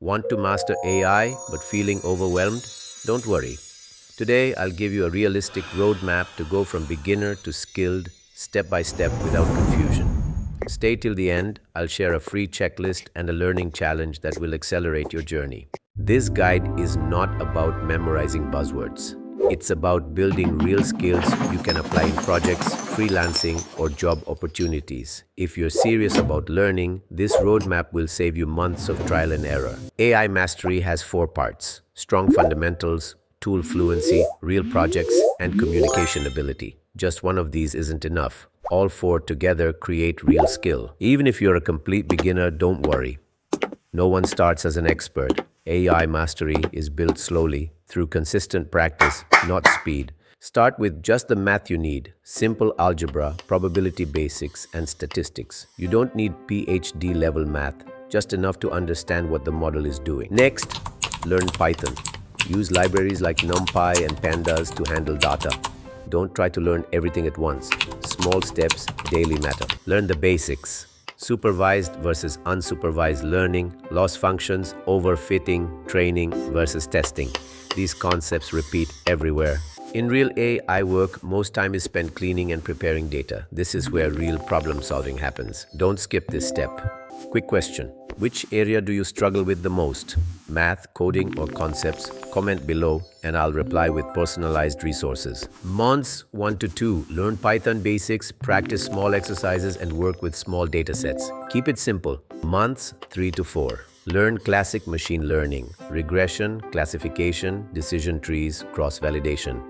Want to master AI but feeling overwhelmed? Don't worry. Today, I'll give you a realistic roadmap to go from beginner to skilled step by step without confusion. Stay till the end. I'll share a free checklist and a learning challenge that will accelerate your journey. This guide is not about memorizing buzzwords. It's about building real skills you can apply in projects, freelancing, or job opportunities. If you're serious about learning, this roadmap will save you months of trial and error. AI mastery has 4 parts: strong fundamentals, tool fluency, real projects, and communication ability. Just one of these isn't enough. All 4 together create real skill. Even if you're a complete beginner, don't worry. No one starts as an expert. AI mastery is built slowly through consistent practice, not speed. Start with just the math you need: simple algebra, probability basics, and statistics. You don't need PhD level math, just enough to understand what the model is doing. Next, learn Python. Use libraries like NumPy and Pandas to handle data. Don't try to learn everything at once. Small steps daily matter. Learn the basics: supervised versus unsupervised learning, loss functions, overfitting, training versus testing. These concepts repeat everywhere. In real AI work, most time is spent cleaning and preparing data. This is where real problem solving happens. Don't skip this step. Quick question: which area do you struggle with the most? Math, coding, or concepts? Comment below and I'll reply with personalized resources. Months 1 to 2. Learn Python basics, practice small exercises, and work with small datasets. Keep it simple. Months 3 to 4. Learn classic machine learning, regression, classification, decision trees, cross-validation.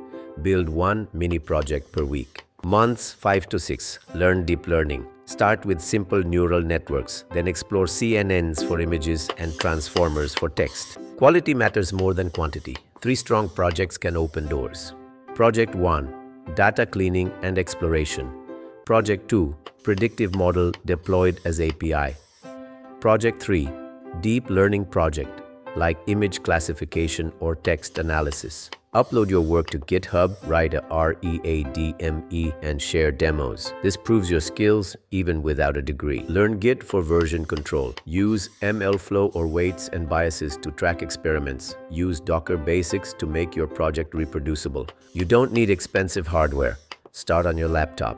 Build one mini project per week. Months 5 to 6. Learn deep learning. Start with simple neural networks, then explore CNNs for images and transformers for text. Quality matters more than quantity. 3 strong projects can open doors. Project 1. Data cleaning and exploration. Project 2. Predictive model deployed as API. Project 3. Deep learning project, like image classification or text analysis. Upload your work to GitHub, write a README, and share demos. This proves your skills even without a degree. Learn Git for version control. Use MLflow or weights and biases to track experiments. Use Docker basics to make your project reproducible. You don't need expensive hardware. Start on your laptop.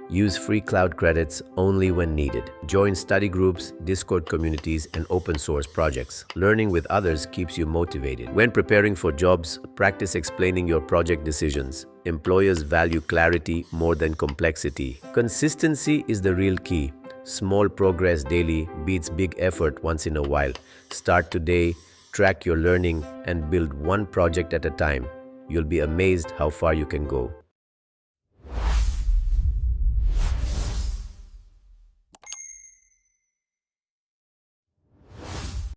Use free cloud credits only when needed. Join study groups, Discord communities, and open source projects. Learning with others keeps you motivated. When preparing for jobs, practice explaining your project decisions. Employers value clarity more than complexity. Consistency is the real key. Small progress daily beats big effort once in a while. Start today, track your learning, and build one project at a time. You'll be amazed how far you can go.